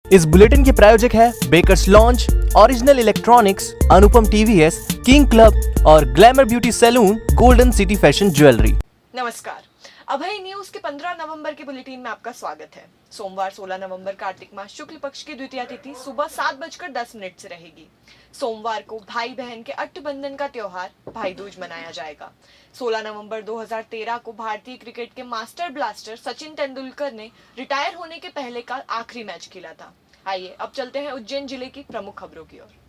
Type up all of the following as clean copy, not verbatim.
इस बुलेटिन के प्रायोजक है Bakers Launch, Original Electronics, Anupam TVS, King Club और Glamour Beauty Salon, Golden City Fashion Jewellery. नमस्कार, अभय न्यूज के 15 नवंबर के बुलेटिन में आपका स्वागत है। सोमवार 16 नवंबर कार्तिक मास शुक्ल पक्ष की द्वितीया तिथि सुबह 7:10 से रहेगी। सोमवार को भाई बहन के अट्टबंधन का त्योहार भाई दूज मनाया जाएगा। 16 नवंबर 2013 को भारतीय क्रिकेट के मास्टर ब्लास्टर सचिन तेंदुलकर ने रिटायर होने के पहले का आखिरी मैच खेला था। आइए अब चलते हैं उज्जैन जिले की प्रमुख खबरों की ओर।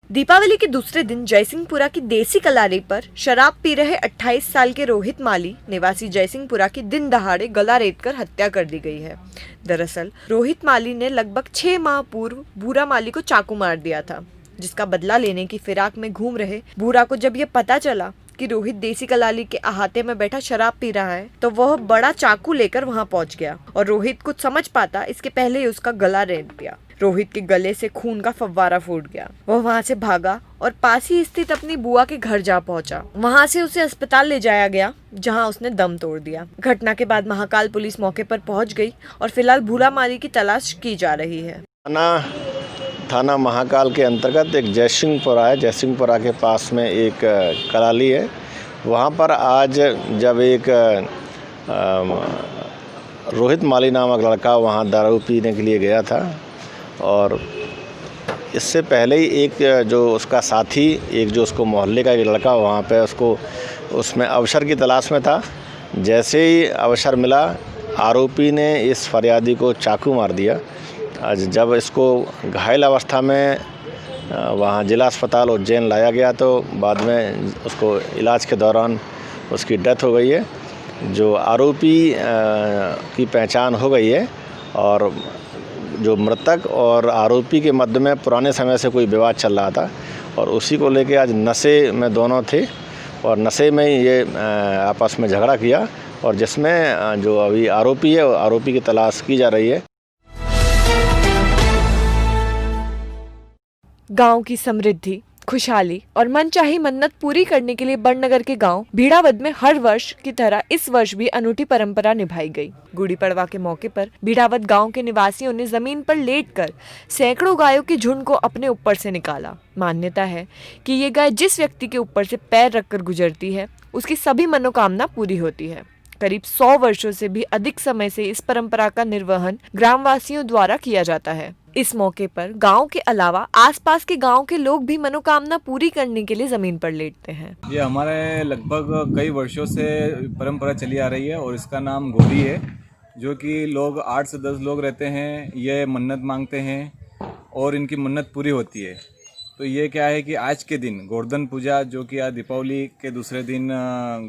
दीपावली के दूसरे दिन जयसिंहपुरा की देसी कलारी पर शराब पी रहे 28 साल के रोहित माली निवासी जयसिंहपुरा की दिन दहाड़े गला रेतकर हत्या कर दी गई है। दरअसल रोहित माली ने लगभग 6 माह पूर्व भूरा माली को चाकू मार दिया था, जिसका बदला लेने की फिराक में घूम रहे भूरा को जब ये पता चला कि रोहित देसी कलाली के अहाते में बैठा शराब पी रहा है, तो वह बड़ा चाकू लेकर वहां पहुंच गया और रोहित कुछ समझ पाता इसके पहले ही उसका गला रेत दिया। रोहित के गले से खून का फव्वारा फूट गया। वह वहां से भागा और पास ही स्थित अपनी बुआ के घर जा पहुंचा। वहां से उसे अस्पताल ले जाया गया, जहां उसने दम तोड़ दिया। घटना के बाद महाकाल पुलिस मौके पर पहुंच गई और फिलहाल भूरा माली की तलाश की जा रही है। थाना महाकाल के अंतर्गत एक जयसिंहपुरा है। जयसिंहपुरा के पास में एक कलाली है। वहाँ पर आज जब एक रोहित माली नामक लड़का वहाँ दारू पीने के लिए गया था और इससे पहले ही एक जो उसका साथी, एक जो उसको मोहल्ले का एक लड़का वहाँ पे उसको उसमें अवसर की तलाश में था। जैसे ही अवसर मिला, आरोपी ने इस फरियादी को चाकू मार दिया। आज जब इसको घायल अवस्था में वहाँ जिला अस्पताल उज्जैन लाया गया तो बाद में उसको इलाज के दौरान उसकी डेथ हो गई है। जो आरोपी की पहचान हो गई है और जो मृतक और आरोपी के मध्य में पुराने समय से कोई विवाद चल रहा था और उसी को लेके आज नशे में दोनों थे और नशे में ये आपस में झगड़ा किया और जिसमें जो अभी आरोपी है, आरोपी की तलाश की जा रही है। गांव की समृद्धि, खुशहाली और मनचाही मन्नत पूरी करने के लिए बड़नगर के गांव भीड़ावद में हर वर्ष की तरह इस वर्ष भी अनूठी परंपरा निभाई गई। गुड़ी पड़वा के मौके पर भीड़ावद गांव के निवासियों ने जमीन पर लेटकर सैकड़ों गायों के झुंड को अपने ऊपर से निकाला। मान्यता है कि ये गाय जिस व्यक्ति के ऊपर से पैर रखकर गुजरती है, उसकी सभी मनोकामना पूरी होती है। करीब 100 वर्षों से भी अधिक समय से इस परंपरा का निर्वहन ग्रामवासियों द्वारा किया जाता है। इस मौके पर गांव के अलावा आसपास के गांव के लोग भी मनोकामना पूरी करने के लिए जमीन पर लेटते हैं। ये हमारे लगभग कई वर्षों से परंपरा चली आ रही है और इसका नाम गोरी है, जो कि लोग 8 से 10 लोग रहते हैं। ये मन्नत मांगते हैं और इनकी मन्नत पूरी होती है। तो ये क्या है कि आज के दिन गोवर्धन पूजा, जो कि आज दीपावली के दूसरे दिन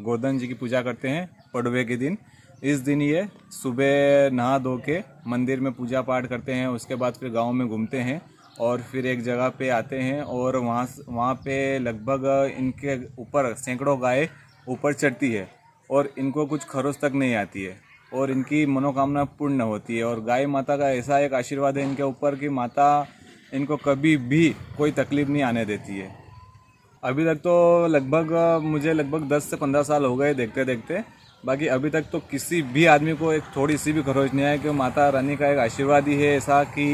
गोवर्धन जी की पूजा करते हैं, पड़वे के दिन, इस दिन ये सुबह नहा धो के मंदिर में पूजा पाठ करते हैं। उसके बाद फिर गांव में घूमते हैं और फिर एक जगह पे आते हैं और वहाँ पे लगभग इनके ऊपर सैकड़ों गाय ऊपर चढ़ती है और इनको कुछ खरोच तक नहीं आती है और इनकी मनोकामना पूर्ण होती है। और गाय माता का ऐसा एक आशीर्वाद है इनके ऊपर कि माता इनको कभी भी कोई तकलीफ नहीं आने देती है। अभी तक तो मुझे लगभग 10 से 15 साल हो गए देखते देखते। बाकी अभी तक तो किसी भी आदमी को एक थोड़ी सी भी खरोच नहीं आया कि माता रानी का एक आशीर्वाद ही है ऐसा कि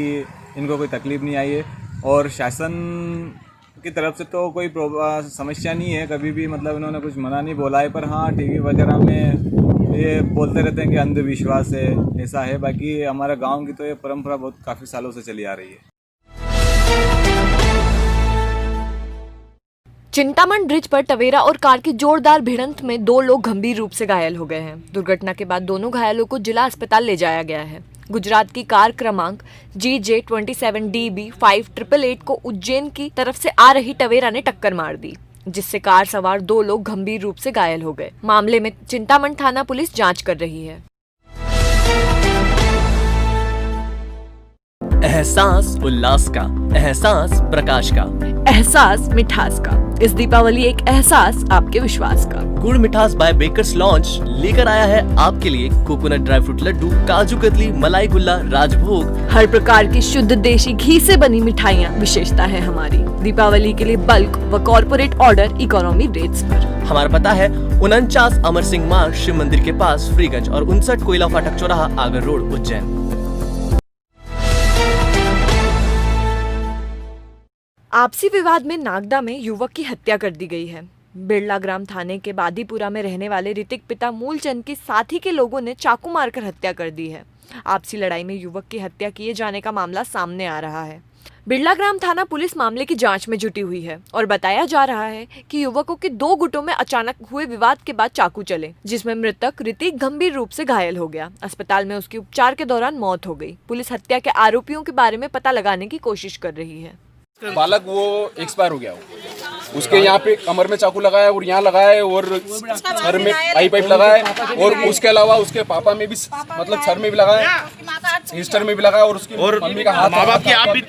इनको कोई तकलीफ नहीं आई है। और शासन की तरफ से तो कोई समस्या नहीं है कभी भी, मतलब इन्होंने कुछ मना नहीं बोला है। पर हाँ, टीवी वगैरह में ये बोलते रहते हैं कि अंधविश्वास है, ऐसा है। बाकी हमारे गाँव की तो ये परंपरा बहुत काफ़ी सालों से चली आ रही है। चिंतामण ब्रिज पर टवेरा और कार की जोरदार भिड़ंत में 2 लोग गंभीर रूप से घायल हो गए हैं। दुर्घटना के बाद दोनों घायलों को जिला अस्पताल ले जाया गया है। गुजरात की कार क्रमांक GJ27DB 5888 को उज्जैन की तरफ से आ रही टवेरा ने टक्कर मार दी, जिससे कार सवार 2 लोग गंभीर रूप से घायल हो गए। मामले में चिंतामण थाना पुलिस जांच कर रही है। एहसास उल्लास का, एहसास प्रकाश का, एहसास मिठास का। इस दीपावली एक एहसास आपके विश्वास का। गुड़ मिठास बाय बेकर्स लॉन्च लेकर आया है आपके लिए coconut dry fruit Laddu, kaju katli, मलाई गुल्ला, राजभोग, हर प्रकार की शुद्ध देशी घी से बनी मिठाइयाँ विशेषता है हमारी। दीपावली के लिए बल्क व कॉर्पोरेट ऑर्डर इकोनॉमी रेट्स पर। हमारा पता है 49 अमर सिंह मार्ग शिव मंदिर के पास फ्रीगंज और 59 कोयला फाटक चौराहा आगर रोड उज्जैन। आपसी विवाद में नागदा में युवक की हत्या कर दी गई है। बिरला ग्राम थाने के बादीपुरा में रहने वाले ऋतिक पिता मूलचंद की साथी के लोगों ने चाकू मारकर हत्या कर दी है। आपसी लड़ाई में युवक की हत्या किए जाने का मामला सामने आ रहा है। बिरला ग्राम थाना पुलिस मामले की जांच में जुटी हुई है और बताया जा रहा है कि युवकों के 2 गुटों में अचानक हुए विवाद के बाद चाकू चले, जिसमें मृतक ऋतिक गंभीर रूप से घायल हो गया। अस्पताल में उसकी उपचार के दौरान मौत हो गई। पुलिस हत्या के आरोपियों के बारे में पता लगाने की कोशिश कर रही है। बालक वो एक्सपायर हो गया हो। उसके यहाँ पे कमर में चाकू लगाया और यहाँ लगाया और सर में आई पाइप लगाया और उसके अलावा उसके पापा में भी मतलब सर में भी लगाया, सिस्टर में भी लगाया और उसकी मम्मी का हाथ माँ बाप की आप भी।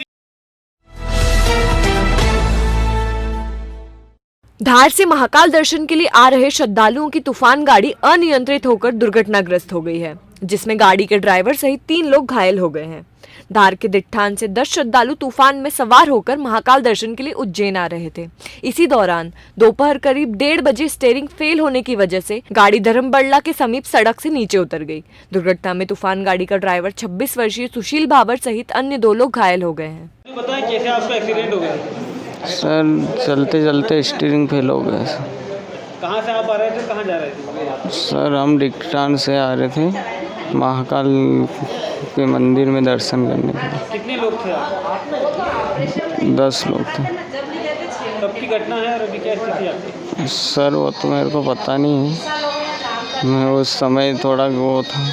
धार से महाकाल दर्शन के लिए आ रहे श्रद्धालुओं की तूफान गाड़ी अनियंत्रित होकर दुर्घटनाग्रस्त हो गई है, जिसमें गाड़ी के ड्राइवर सहित 3 लोग घायल हो गए हैं। धार के दिट्ठान से 10 श्रद्धालु तूफान में सवार होकर महाकाल दर्शन के लिए उज्जैन आ रहे थे। इसी दौरान दोपहर करीब 1:30 बजे स्टीयरिंग फेल होने की वजह से गाड़ी धर्मबल्ला के समीप सड़क से नीचे उतर गई। दुर्घटना में तूफान गाड़ी का ड्राइवर 26 वर्षीय सुशील भाबर सहित अन्य 2 लोग घायल हो गए हैं। बताएं कैसे आपका एक्सीडेंट हो गया? सर चलते चलते स्टीयरिंग फेल हो गया सर। कहाँ से आप आ रहे थे, कहाँ जा रहे थे? सर हम डिक्टान से आ रहे थे महाकाल के मंदिर में दर्शन करने के लिए। कितने लोग थे आप? 10 लोग थे। कब की घटना है और अभी क्या स्थिति आपकी? सर वो तो मेरे को पता नहीं है, मैं उस समय थोड़ा वो था।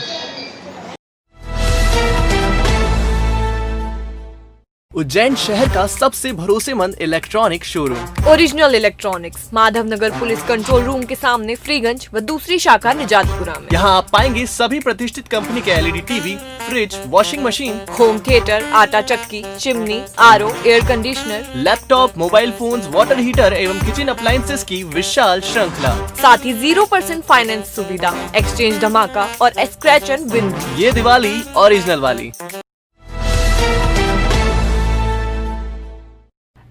उज्जैन शहर का सबसे भरोसेमंद electronic showroom original electronics, Madhavnagar police control room के सामने फ्रीगंज व दूसरी शाखा निजातपुरा में। यहाँ आप पाएंगे सभी प्रतिष्ठित कंपनी के LED TV, fridge, washing machine, home theatre, आटा चक्की, chimney, RO, air conditioner, laptop, mobile phones, water heater एवं किचन अप्लायंसेस की विशाल श्रृंखला। साथ ही 0% फाइनेंस सुविधा, एक्सचेंज धमाका और स्क्रैच एंड विन। ये दिवाली ओरिजिनल वाली।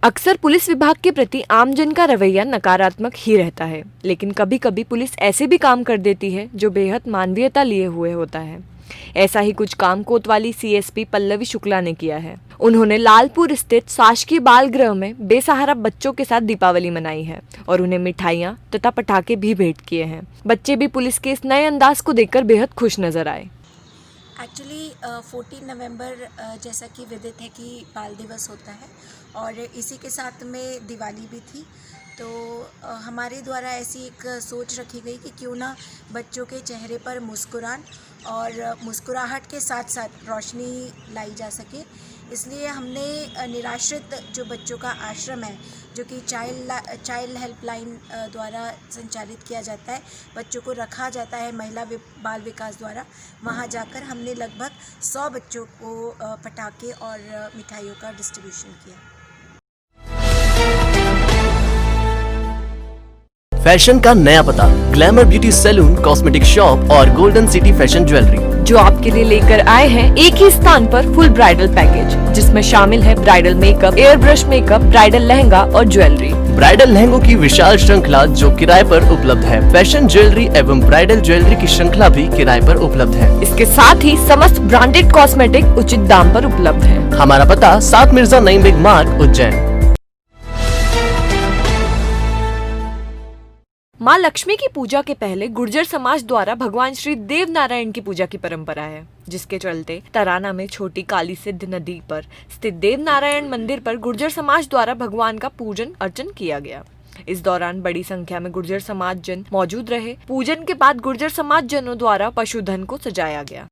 अक्सर पुलिस विभाग के प्रति आमजन का रवैया नकारात्मक ही रहता है, लेकिन कभी कभी पुलिस ऐसे भी काम कर देती है जो बेहद मानवीयता लिए हुए होता है। ऐसा ही कुछ काम कोतवाली CSP पल्लवी शुक्ला ने किया है। उन्होंने लालपुर स्थित शासकीय बाल गृह में बेसहारा बच्चों के साथ दीपावली मनाई है और उन्हें मिठाइयाँ तथा पटाखे भी भेंट किए हैं। बच्चे भी पुलिस के इस नए अंदाज को देखकर बेहद खुश नजर आए। एक्चुअली 14 नवंबर जैसा कि विदित है कि बाल दिवस होता है और इसी के साथ में दिवाली भी थी, तो हमारे द्वारा ऐसी एक सोच रखी गई कि क्यों ना बच्चों के चेहरे पर मुस्कुराहट और मुस्कुराहट के साथ साथ रोशनी लाई जा सके। इसलिए हमने निराश्रित जो बच्चों का आश्रम है, जो कि चाइल्ड हेल्पलाइन द्वारा संचालित किया जाता है, बच्चों को रखा जाता है महिला बाल विकास द्वारा, वहां जाकर हमने लगभग 100 बच्चों को पटाखे और मिठाइयों का डिस्ट्रीब्यूशन किया। फैशन का नया पता, Glamour Beauty Salon, cosmetic shop और गोल्डन सिटी फैशन ज्वेलरी, जो आपके लिए लेकर आए हैं एक ही स्थान पर फुल ब्राइडल पैकेज, जिसमें शामिल है bridal makeup, air brush makeup, bridal lehenga और ज्वेलरी। ब्राइडल लहंगों की विशाल श्रृंखला जो किराए पर उपलब्ध है। फैशन ज्वेलरी एवं ब्राइडल ज्वेलरी की श्रृंखला भी किराए पर उपलब्ध है। इसके साथ ही समस्त ब्रांडेड कॉस्मेटिक उचित दाम पर उपलब्ध है। हमारा पता 7 मिर्जा नईम बेग मार्ग उज्जैन। माँ लक्ष्मी की पूजा के पहले गुर्जर समाज द्वारा भगवान श्री देव नारायण की पूजा की परंपरा है, जिसके चलते तराना में छोटी काली सिद्ध नदी पर स्थित देव नारायण मंदिर पर गुर्जर समाज द्वारा भगवान का पूजन अर्चन किया गया। इस दौरान बड़ी संख्या में गुर्जर समाज जन मौजूद रहे। पूजन के बाद गुर्जर समाज जनों द्वारा पशुधन को सजाया गया।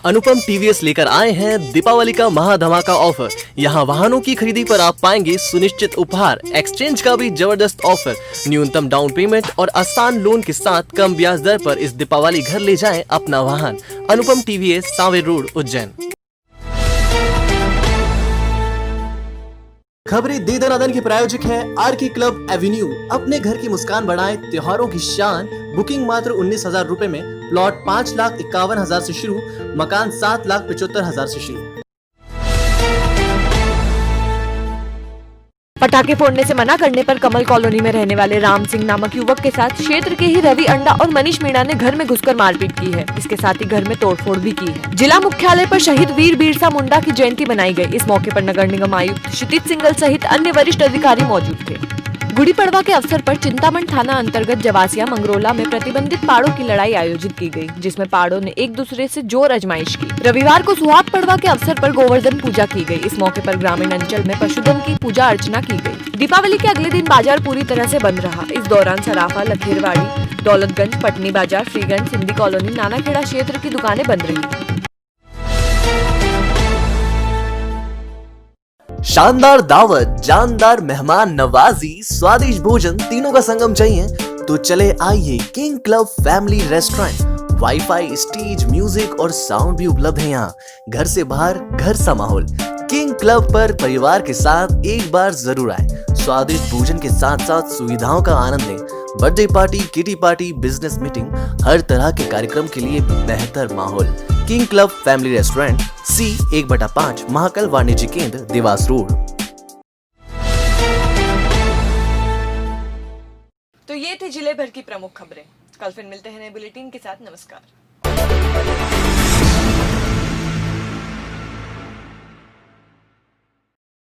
अनुपम TVS लेकर आए हैं दीपावली का महाधमाका ऑफर। यहाँ वाहनों की खरीदी पर आप पाएंगे सुनिश्चित उपहार, एक्सचेंज का भी जबरदस्त ऑफर, न्यूनतम डाउन पेमेंट और आसान लोन के साथ कम ब्याज दर पर इस दीपावली घर ले जाएं अपना वाहन। अनुपम TVS, सांवेर रोड, उज्जैन। खबरें दे दनादन के प्रायोजक है आरके क्लब एवेन्यू। अपने घर की मुस्कान बढ़ाएं, त्योहारों की शान। बुकिंग मात्र 19,000 रुपए में। प्लॉट 5,51,000 से शुरू, मकान 7,75,000 से शुरू। पटाखे फोड़ने से मना करने पर कमल कॉलोनी में रहने वाले राम सिंह नामक युवक के साथ क्षेत्र के ही रवि अंडा और मनीष मीणा ने घर में घुसकर मारपीट की है। इसके साथ ही घर में तोड़फोड़ भी की है। जिला मुख्यालय पर शहीद वीर बिरसा मुंडा की जयंती मनाई गई। इस मौके पर नगर निगम आयुक्त क्षितिज सिंघल सहित अन्य वरिष्ठ अधिकारी मौजूद थे। गुड़ी पड़वा के अवसर पर चिंतामण थाना अंतर्गत जवासिया मंगरोला में प्रतिबंधित पाड़ों की लड़ाई आयोजित की गई, जिसमें पाड़ों ने एक दूसरे से जोर आजमाइश की। रविवार को सुहाग पड़वा के अवसर पर गोवर्धन पूजा की गई। इस मौके पर ग्रामीण अंचल में पशुधन की पूजा अर्चना की गई। दीपावली के अगले दिन बाजार पूरी तरह से बंद रहा। इस दौरान सराफा, लखेरवाड़ी, दौलतगंज, पटनी बाजार, फ्रीगंज, सिंधी कॉलोनी, नानाखेड़ा क्षेत्र की दुकानें बंद रही। शानदार दावत, जानदार मेहमान नवाजी, स्वादिष्ट भोजन, तीनों का संगम चाहिए तो चले आइए king club family restaurant. Wifi, stage, music और साउंड भी उपलब्ध है यहाँ। घर से बाहर घर सा माहौल। किंग क्लब पर परिवार के साथ एक बार जरूर आए। स्वादिष्ट भोजन के साथ साथ सुविधाओं का आनंद लें। Birthday party, kitty party, business meeting, हर तरह के कार्यक्रम के लिए बेहतर माहौल। King club family restaurant, C1/5, Mahakal वाणिज्य केंद्र, देवास रोड। तो ये थे जिले भर की प्रमुख खबरें। कल फिर मिलते हैं नए बुलेटिन के साथ। नमस्कार।